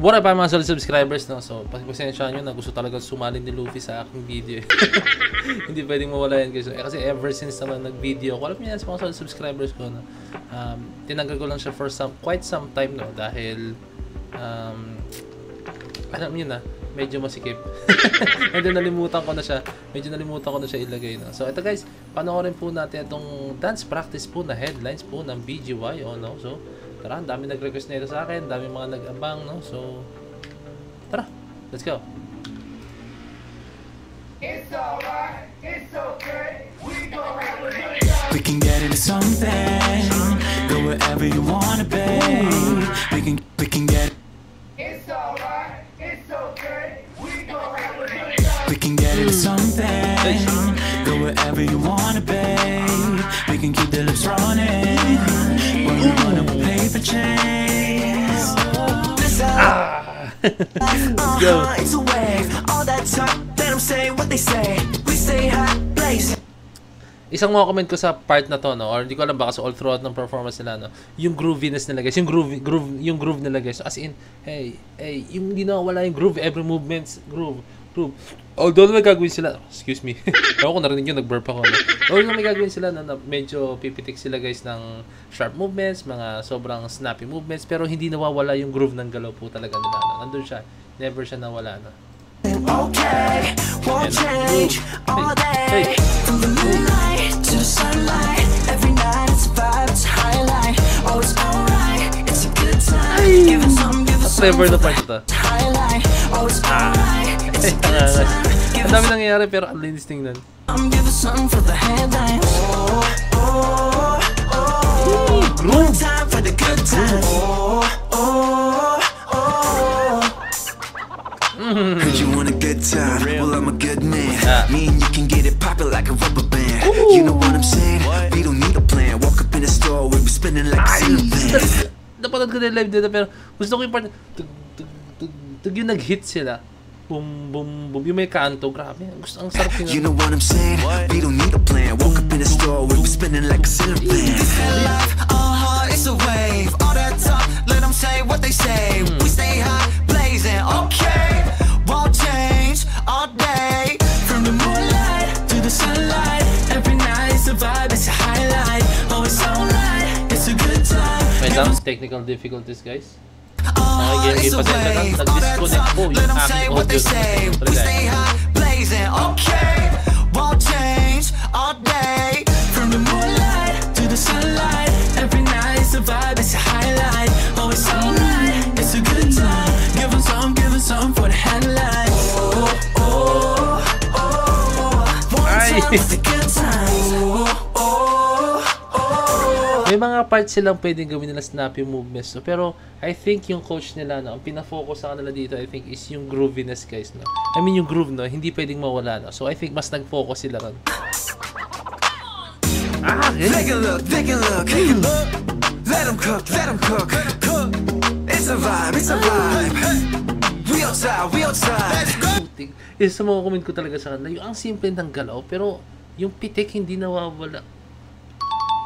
What up mga solid subscribers, no? So, pasensya nyo na gusto talaga sumalin ni Luffy sa aking video. Hindi pwedeng mawala yan guys. Kasi ever since naman nag-video ko, alam niyo yan sa mga solid subscribers ko, no? Tinanggal ko lang siya for quite some time, no? Dahil, alam niyo na, medyo masikip. Medyo nalimutan ko na siya. Ilagay, no? So, ito guys, panoorin po natin itong dance practice po na headlines po ng BGY, no? So, tara, dami nag-request na ito sa akin, dami mga nag-abang, no? So, tara, let's go. It's alright, it's okay, we gon' have a good time. We can get into something, go wherever you wanna be. We can get. It's alright, it's okay, we gon' have a good time. We can get into something, go wherever you wanna be. We can keep the lips running. When we wanna paper chase. Let's go. It's a wave, all that talk, let them say what they say. We stay hot, blaze. Isang mga comment ko sa part na to, no? Or hindi ko alam baka sa all throughout ng performance nila, no? Yung grooviness nila guys, yung groove nila guys. So, as in, hey, yung hindi nawawala yung groove, every movements, groove. Although may gagawin sila, excuse me. Ako narinig yun, nag-burp ako. No? Although may gagawin sila na medyo pipitik sila guys ng sharp movements, mga sobrang snappy movements, pero hindi nawawala yung groove ng galaw po talaga nila. No? Nandun siya, never siya nawala. No? Okay, won't change all day. From the moonlight to the sunlight, every night it's a vibe, it's a highlight. Oh, it's alright, it's a good time. Give it some, flavor na part ito. Highlight. Oh, it's alright, it's a good time. Ang dami nangyayari pero ang linis tingnan. Give it some for the headline. Groove. Time for the good time. Heard you want a good time, well I'm a good man. Me and you can get it poppin' like a rubber band. You know what I'm saying? We don't need a plan. Walk up in the store, we be spinning like a van. Napanood ko na yung live dito pero gusto ko yung part tug yung nag-hit sila. Boom, boom, boom. Yung may kanto, grabe. Gusto, ang sarap tingnan. You know what I'm saying? We don't need a plan. Walk up in the store, we be spinning like a van. Life, it's a wave. All that talk, let them say what they say. We stay hot, blazing, okay. Won't change all day. From the moonlight to the sunlight, every night it's a vibe, it's a highlight. Oh, it's alright, it's a good time. May technical difficulties, guys. Nakagigil pa sila lang. Nag-disconnect po yung aking audio. We stay hot, blazing, okay. Won't change all day. From the moonlight to the sunlight, every night it's a vibe, it's a highlight. Oh, it's alright, it's a good time. Give them some for the headline. May mga parts silang pwedeng gawin nila snappy movements, no? Pero I think yung coach nila, no, ang pinafocus sa kanila dito, I think is yung grooviness guys, no? I mean yung groove, no, hindi pwedeng mawala, no? So I think mas nag-focus sila ron. Take a look, take a look, take a look. Let them cook, let them cook. It's a vibe, it's a vibe. We outside, we outside. Isa sa mga comment ko talaga sa kanila, yung ang simple ng galaw, pero yung pitik hindi nawawala.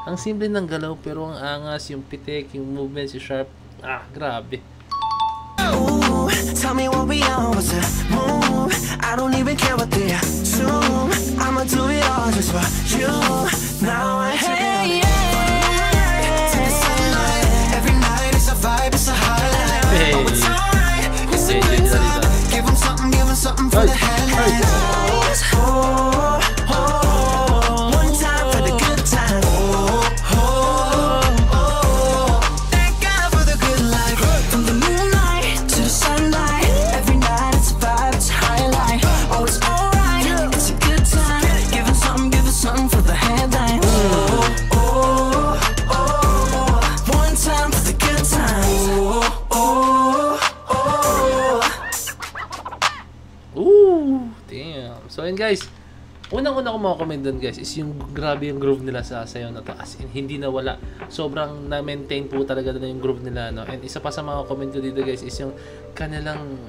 Ang simple ng galaw, pero ang angas, yung pitik, yung movements, yung sharp. Grabe. Ooh, tell me what we on, what's the move? I don't even care what they assume. I'ma do it all just for you. Now I hey, yeah. To the sunlight, every night it's a vibe, it's a highlight. Hey. Oh, it's alright, it's a good time. Give them something for the headlines. One time for the good time. Thank God for the good life. From the moonlight to the sunlight, every night it's a vibe, it's a highlight. Oh, it's alright, it's a good time. Give them something for the headline. One time for the good time. Damn. So yun guys, unang-una ko mga comment doon guys is yung grabe yung groove nila sa sayaw na to, as in hindi nawala, sobrang na-maintain po talaga nila yung groove nila, no? And isa pa sa mga comment ko dito guys is yung kanilang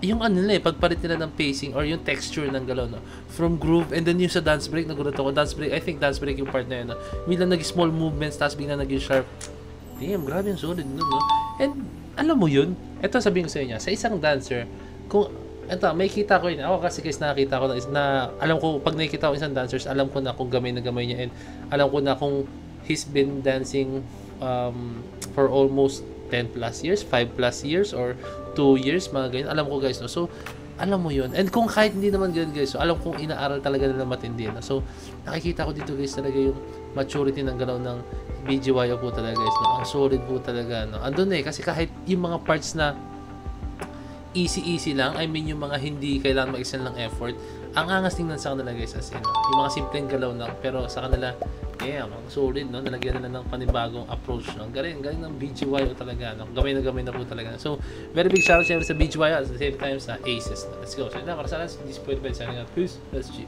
yung ano nila pagpalit nila ng pacing or yung texture ng galaw, no? From groove, and then yung sa dance break, nagulat ako, dance break, I think dance break yung part na yun, no? Biglang nag-small movements, tapos biglang nag-sharp. Damn, grabe yung solid nun, no? And alam mo yun, ito sabihin ko sa inyo, sa isang dancer, kung ito, may kita ko yun. Ako kasi guys, nakakita ko na alam ko, pag nakikita ko isang dancers, alam ko na kung gamay na gamay niya, and alam ko na kung he's been dancing for almost 10 plus years, 5 plus years, or 2 years, mga ganyan. Alam ko guys, no? So, alam mo yun. And kung kahit hindi naman ganyan guys, so alam kong inaaral talaga nila matindi. No? So, nakikita ko dito guys talaga yung maturity ng galaw ng BGYO po talaga guys. No? Ang solid po talaga. No? Andun kasi kahit yung mga parts na easy lang, I mean yung mga hindi kailangan mag-excel ng effort, ang angas tingnan sa kanila guys, as in, yung mga simpleng galaw lang, pero sa kanila, ang solid, no? Nalagyan nila ng panibagong approach, no? Galing ng BGYO talaga, no? Gamay na po talaga. So, very big shoutout sa BGYO at the same time sa Aces. No? Let's go. So, para sa this point, signing out. Peace. Let's G.